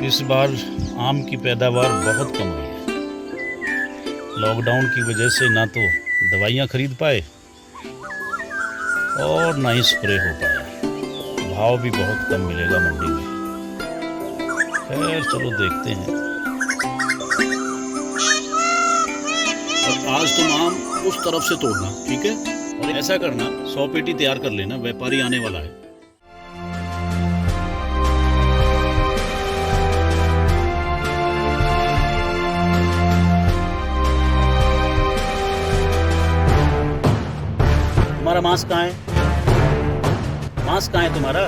इस बार आम की पैदावार बहुत कम हुई है। लॉकडाउन की वजह से ना तो दवाइयाँ खरीद पाए और ना ही स्प्रे हो पाया। भाव भी बहुत कम मिलेगा मंडी में। खैर चलो देखते हैं। और आज तुम आम उस तरफ से तोड़ना, ठीक है? और ऐसा करना, 100 पेटी तैयार कर लेना, व्यापारी आने वाला है। तुम्हारा मास्क कहाँ है? मास्क कहाँ है तुम्हारा?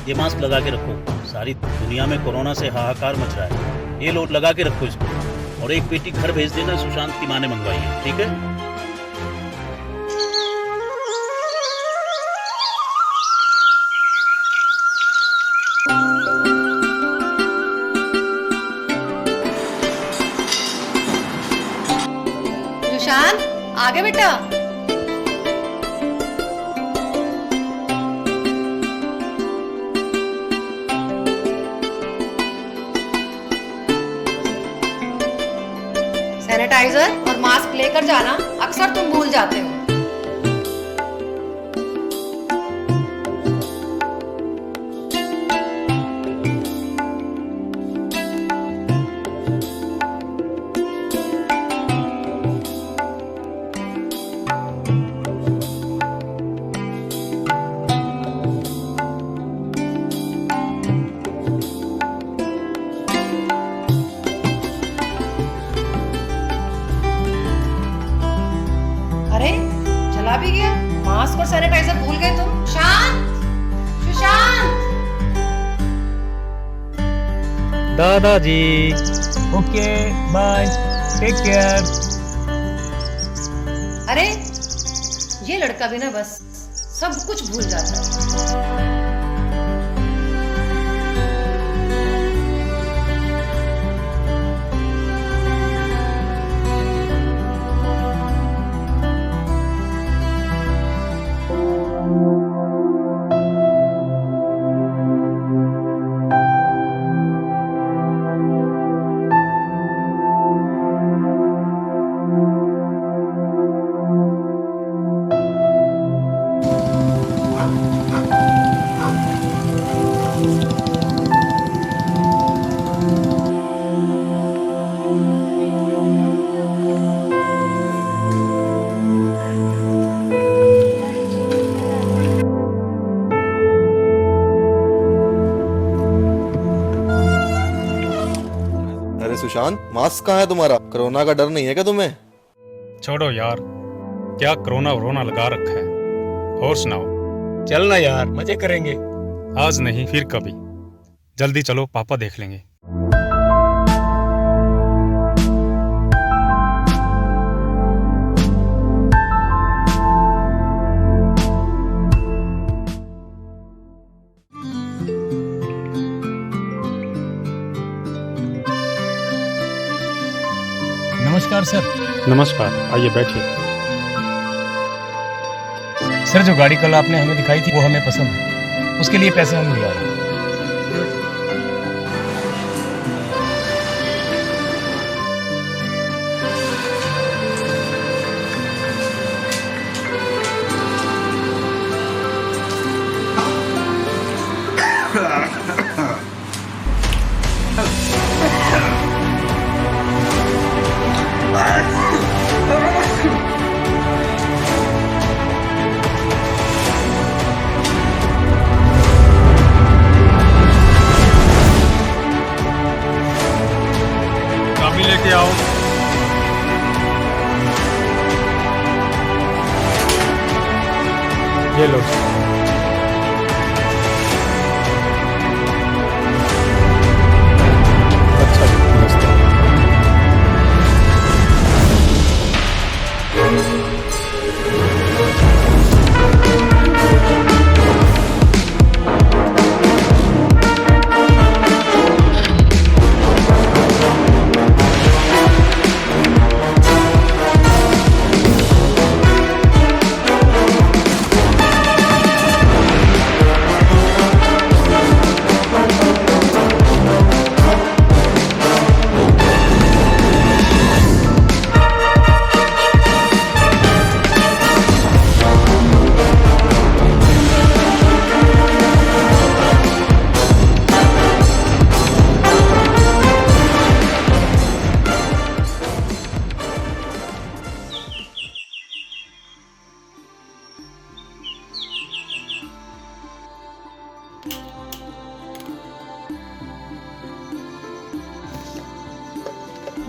ये मास्क लगा के रखो। सारी दुनिया में कोरोना से हाहाकार मच रहा है। ये लो, लगा के रखो इसको। और एक पेटी घर भेज देना, सुशांत की माँ ने मंगवाई है, ठीक है? सुशांत, आगे बेटा। सैनिटाइजर और मास्क लेकर जाना, अक्सर तुम भूल जाते हो। अरे चला भी गया। मास्क और सैनिटाइजर भूल गए तुम। शांत, सुशांत। दादाजी, ओके बाय, टेक केयर। अरे ये लड़का भी ना बस सब कुछ भूल जाता है। सुशांत, मास्क कहाँ है तुम्हारा? कोरोना का डर नहीं है क्या तुम्हें? छोड़ो यार, क्या कोरोना वरोना लगा रखा है। और सुनाओ। चलना यार, मजे करेंगे। आज नहीं फिर कभी। जल्दी चलो, पापा देख लेंगे। नमस्कार सर। नमस्कार, आइए बैठिए। सर जो गाड़ी कल आपने हमें दिखाई थी वो हमें पसंद है, उसके लिए पैसे हम ले आ रहे हैं। चाबी लेके आओ। ये लो। अच्छा नमस्ते।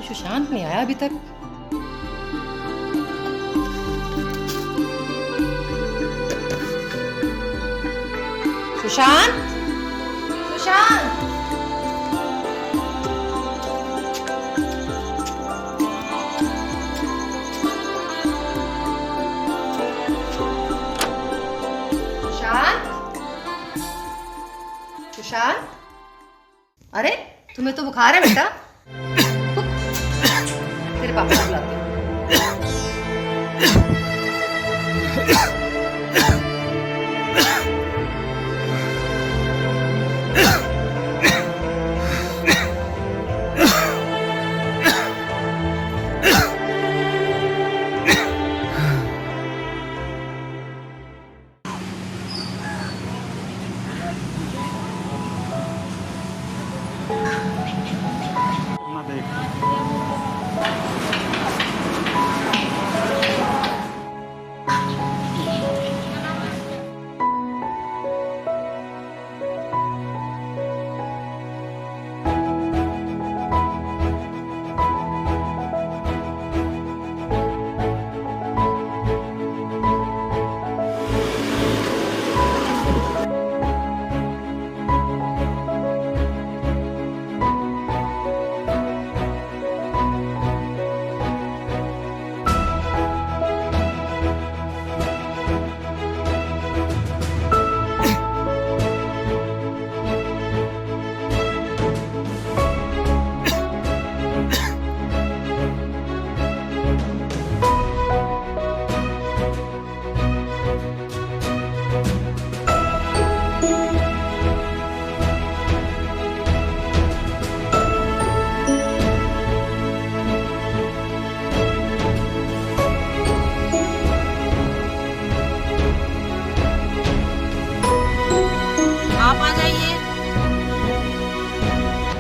सुशांत नहीं आया अभी तक। सुशांत, सुशांत। सुशांत, सुशांत। अरे तुम्हें तो बुखार है बेटा। तेरे पापा को बुलाती हूँ।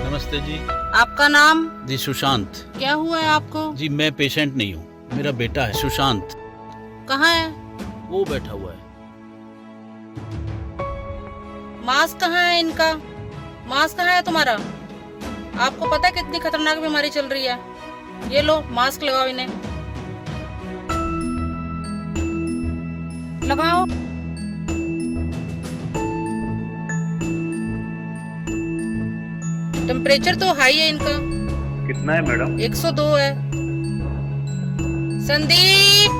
नमस्ते जी। आपका नाम? जी सुशांत। क्या हुआ है आपको? जी मैं पेशेंट नहीं हूँ, मेरा बेटा है सुशांत। कहाँ है? वो बैठा हुआ है। मास्क कहाँ है इनका? मास्क कहाँ है तुम्हारा? आपको पता है कितनी खतरनाक बीमारी चल रही है? ये लो मास्क लगाओ इन्हें। लगाओ। टेम्परेचर तो हाई है इनका। कितना है मैडम? 102 है। संदीप,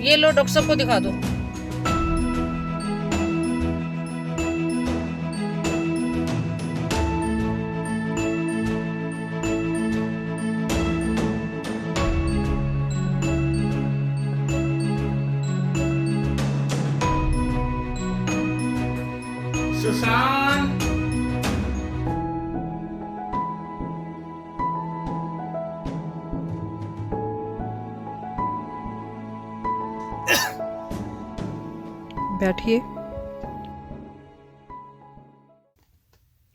ये लो डॉक्टर साहब को दिखा दो। सुशांत। बैठिए।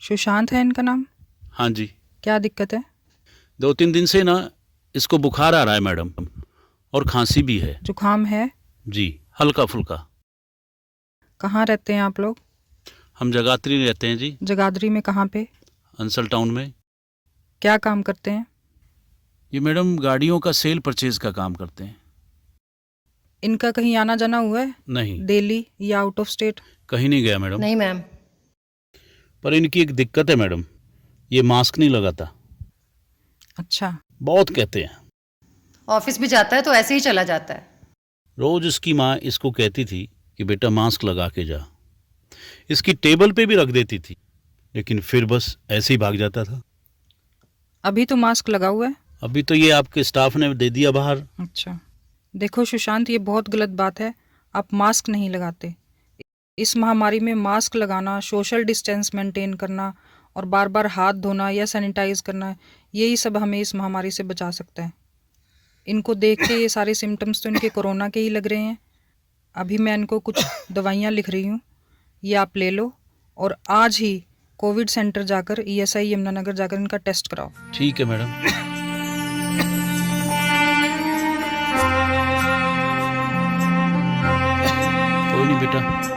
सुशांत है इनका नाम? हाँ जी, क्या दिक्कत है? 2-3 दिन से ना इसको बुखार आ रहा है मैडम, और खांसी भी है। जुकाम है? जी, हल्का फुल्का। कहाँ रहते हैं आप लोग? हम जगात्री रहते हैं जी, जगाधरी में कहाँ पे? अंसल टाउन में। क्या काम करते हैं? ये मैडम गाड़ियों का सेल परचेज का काम करते हैं। इनका कहीं आना जाना हुआ है? नहीं, दिल्ली या आउट ऑफ स्टेट? कहीं नहीं गया मैडम। नहीं मैम। पर इनकी एक दिक्कत है मैडम, ये मास्क नहीं लगाता। अच्छा। बहुत कहते हैं। ऑफिस भी जाता है तो ऐसे ही चला जाता है। रोज इसकी माँ इसको कहती थी कि बेटा मास्क लगा के जा। इसकी टेबल पे भी रख देती थी, लेकिन फिर बस ऐसे ही भाग जाता था। अभी तो मास्क लगा हुआ है। अभी तो ये आपके स्टाफ ने दे दिया बाहर। अच्छा। देखो सुशांत, ये बहुत गलत बात है। आप मास्क नहीं लगाते। इस महामारी में मास्क लगाना, सोशल डिस्टेंस मेंटेन करना और बार बार हाथ धोना या सैनिटाइज करना, यही सब हमें इस महामारी से बचा सकता है। इनको देख के ये सारे सिम्टम्स तो इनके कोरोना के ही लग रहे हैं। अभी मैं इनको कुछ दवाइयाँ लिख रही हूँ, ये आप ले लो और आज ही कोविड सेंटर जाकर ESI यमुनानगर जाकर इनका टेस्ट कराओ। ठीक है मैडम। कोई नहीं बेटा।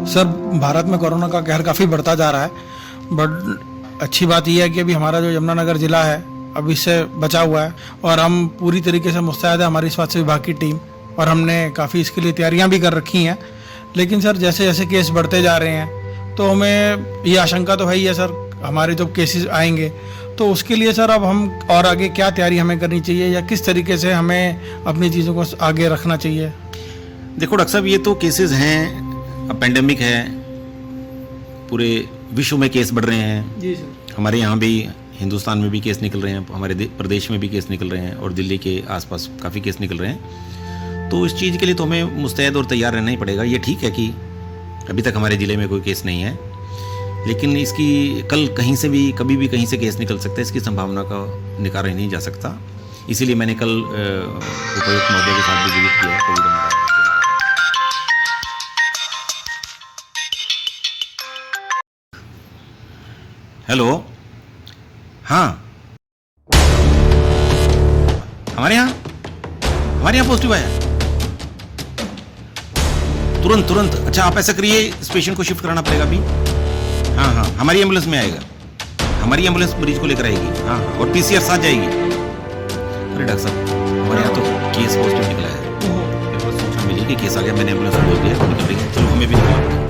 सर, भारत में कोरोना का कहर काफ़ी बढ़ता जा रहा है, बट अच्छी बात यह है कि अभी हमारा जो यमुनानगर ज़िला है अब इससे बचा हुआ है और हम पूरी तरीके से मुस्तैद है, हमारी स्वास्थ्य विभाग की टीम, और हमने काफ़ी इसके लिए तैयारियां भी कर रखी हैं। लेकिन सर, जैसे जैसे केस बढ़ते जा रहे हैं तो हमें ये आशंका तो है ही है सर, हमारे जब केसेस आएंगे तो उसके लिए सर अब हम और आगे क्या तैयारी हमें करनी चाहिए या किस तरीके से हमें अपनी चीज़ों को आगे रखना चाहिए? देखो डॉक्टर साहब, ये तो केसेस हैं, अब पेंडेमिक है, पूरे विश्व में केस बढ़ रहे हैं। जी सर। हमारे यहाँ भी, हिंदुस्तान में भी केस निकल रहे हैं, हमारे प्रदेश में भी केस निकल रहे हैं और दिल्ली के आसपास काफ़ी केस निकल रहे हैं। तो इस चीज़ के लिए तो हमें मुस्तैद और तैयार रहना ही पड़ेगा। ये ठीक है कि अभी तक हमारे ज़िले में कोई केस नहीं है, लेकिन इसकी कल कहीं से भी कभी भी कहीं से केस निकल सकता है, इसकी संभावना का निकारा ही नहीं जा सकता। इसीलिए मैंने कल उपायुक्त महोदय के साथ भी विजिट किया कोविड हमारा। हेलो, हाँ, हमारे यहाँ पॉजिटिव आया तुरंत। अच्छा, आप ऐसा करिए, इस पेशेंट को शिफ्ट कराना पड़ेगा अभी। हाँ, हमारी एम्बुलेंस में आएगा, हमारी एम्बुलेंस मरीज को लेकर आएगी। हाँ, और पीसीआर साथ जाएगी। अरे डॉक्टर साहब, हमारे यहाँ तो केस पॉजिटिव निकला है, मेरे पास सूचना मिली कि केस आ गया, मैंने एम्बुलेंस को बोल दिया, निकल रही है। चलो, हमें भी निकलना।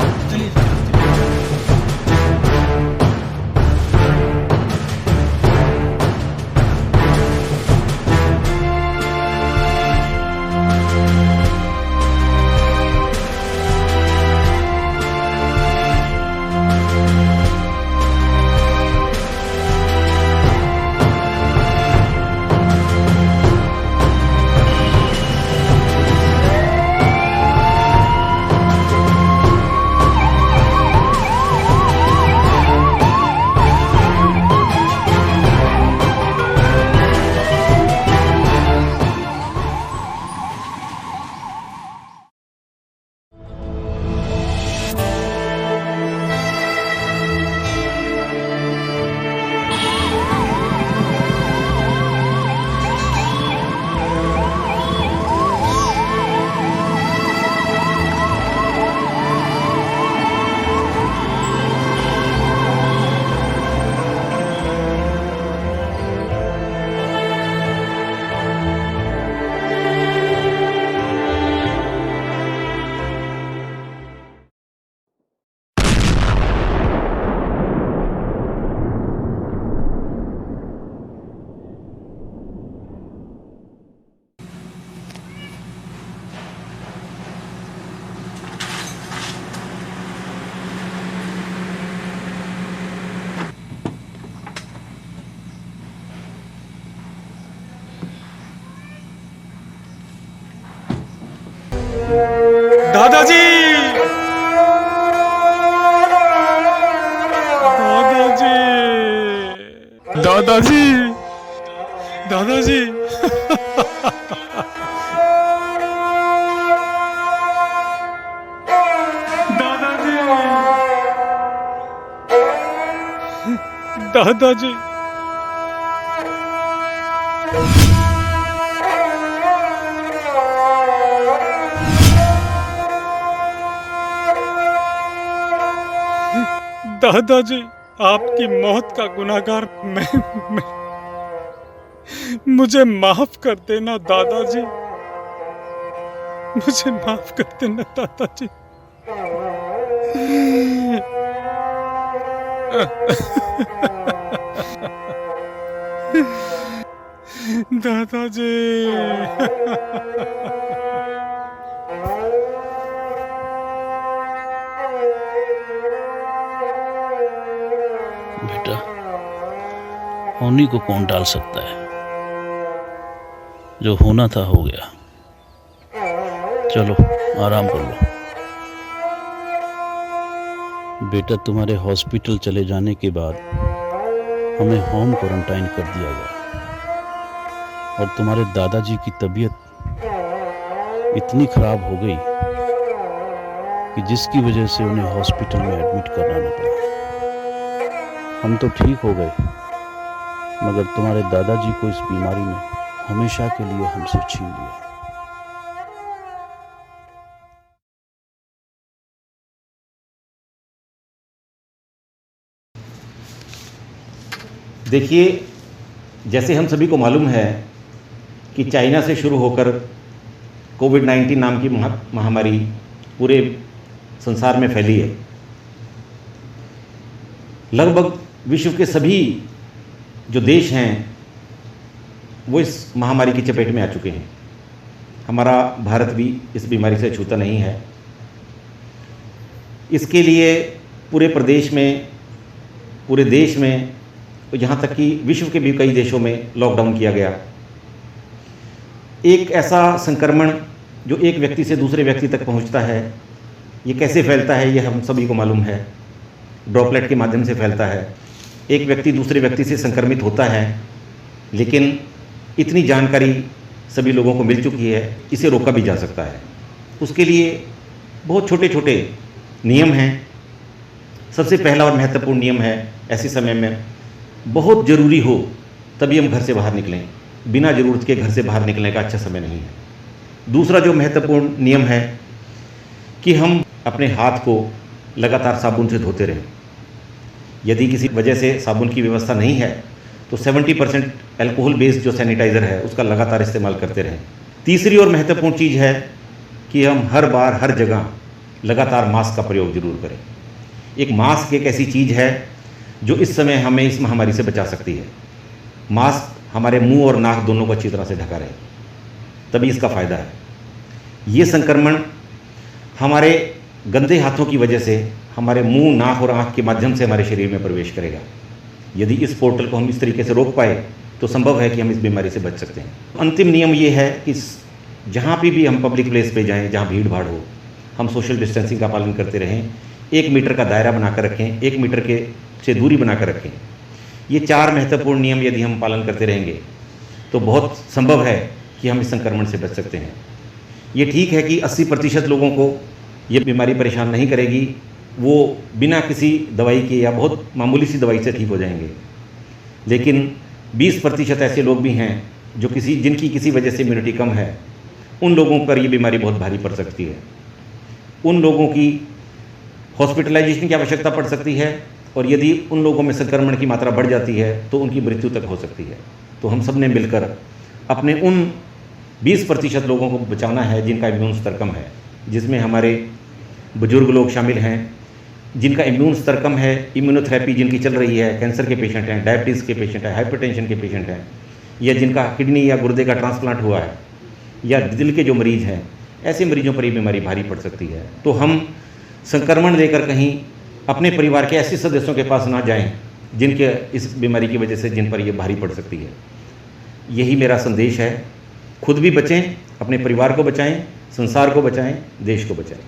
दादाजी, दादाजी, दादाजी, दादाजी, दादाजी, आपकी मौत का गुनाहगार मैं मुझे माफ कर देना दादाजी, मुझे माफ कर देना दादाजी। दादाजी, बेटा, होनी को कौन टाल सकता है? जो होना था हो गया। चलो आराम कर लो। बेटा, तुम्हारे हॉस्पिटल चले जाने के बाद हमें होम क्वारंटाइन कर दिया गया और तुम्हारे दादाजी की तबीयत इतनी खराब हो गई कि जिसकी वजह से उन्हें हॉस्पिटल में एडमिट कराना पड़ा। हम तो ठीक हो गए, मगर तुम्हारे दादाजी को इस बीमारी ने हमेशा के लिए हमसे छीन लिया। देखिए, जैसे हम सभी को मालूम है कि चाइना से शुरू होकर कोविड-19 नाम की महामारी पूरे संसार में फैली है। लगभग विश्व के सभी जो देश हैं वो इस महामारी की चपेट में आ चुके हैं। हमारा भारत भी इस बीमारी से छूता नहीं है। इसके लिए पूरे प्रदेश में, पूरे देश में, यहाँ तक कि विश्व के भी कई देशों में लॉकडाउन किया गया। एक ऐसा संक्रमण जो एक व्यक्ति से दूसरे व्यक्ति तक पहुँचता है, ये कैसे फैलता है ये हम सभी को मालूम है। ड्रॉपलेट के माध्यम से फैलता है। एक व्यक्ति दूसरे व्यक्ति से संक्रमित होता है, लेकिन इतनी जानकारी सभी लोगों को मिल चुकी है, इसे रोका भी जा सकता है। उसके लिए बहुत छोटे छोटे नियम हैं। सबसे पहला और महत्वपूर्ण नियम है, ऐसे समय में बहुत ज़रूरी हो तभी हम घर से बाहर निकलें। बिना ज़रूरत के घर से बाहर निकलने का अच्छा समय नहीं है। दूसरा जो महत्वपूर्ण नियम है कि हम अपने हाथ को लगातार साबुन से धोते रहें। यदि किसी वजह से साबुन की व्यवस्था नहीं है तो 70% अल्कोहल बेस्ड जो सैनिटाइज़र है उसका लगातार इस्तेमाल करते रहें। तीसरी और महत्वपूर्ण चीज़ है कि हम हर बार हर जगह लगातार मास्क का प्रयोग जरूर करें। एक मास्क एक ऐसी चीज़ है जो इस समय हमें इस महामारी से बचा सकती है। मास्क हमारे मुंह और नाक दोनों को अच्छी तरह से ढका रहे, तभी इसका फ़ायदा है। ये संक्रमण हमारे गंदे हाथों की वजह से हमारे मुंह, नाक और आँख के माध्यम से हमारे शरीर में प्रवेश करेगा। यदि इस पोर्टल को हम इस तरीके से रोक पाए तो संभव है कि हम इस बीमारी से बच सकते हैं। अंतिम नियम ये है कि जहाँ भी हम पब्लिक प्लेस पे जाएं, जहाँ भीड़ भाड़ हो, हम सोशल डिस्टेंसिंग का पालन करते रहें। 1 मीटर का दायरा बनाकर रखें, 1 मीटर से दूरी बनाकर रखें। ये 4 महत्वपूर्ण नियम यदि हम पालन करते रहेंगे तो बहुत संभव है कि हम इस संक्रमण से बच सकते हैं। ये ठीक है कि 80% लोगों को ये बीमारी परेशान नहीं करेगी, वो बिना किसी दवाई के या बहुत मामूली सी दवाई से ठीक हो जाएंगे। लेकिन 20% ऐसे लोग भी हैं जो जिनकी किसी वजह से इम्यूनिटी कम है, उन लोगों पर ये बीमारी बहुत भारी पड़ सकती है। उन लोगों की हॉस्पिटलाइजेशन की आवश्यकता पड़ सकती है, और यदि उन लोगों में संक्रमण की मात्रा बढ़ जाती है तो उनकी मृत्यु तक हो सकती है। तो हम सब ने मिलकर अपने उन 20% लोगों को बचाना है जिनका इम्यून स्तर कम है, जिसमें हमारे बुजुर्ग लोग शामिल हैं, जिनका इम्यून स्तर कम है, इम्यूनोथेरेपी जिनकी चल रही है, कैंसर के पेशेंट हैं, डायबिटीज़ के पेशेंट हैं, हाइपरटेंशन के पेशेंट हैं, या जिनका किडनी या गुर्दे का ट्रांसप्लांट हुआ है, या दिल के जो मरीज़ हैं, ऐसे मरीजों पर ये बीमारी भारी पड़ सकती है। तो हम संक्रमण लेकर कहीं अपने परिवार के ऐसे सदस्यों के पास ना जाएं जिनके इस बीमारी की वजह से जिन पर ये भारी पड़ सकती है। यही मेरा संदेश है। खुद भी बचें, अपने परिवार को बचाएं, संसार को बचाएं, देश को बचाएं।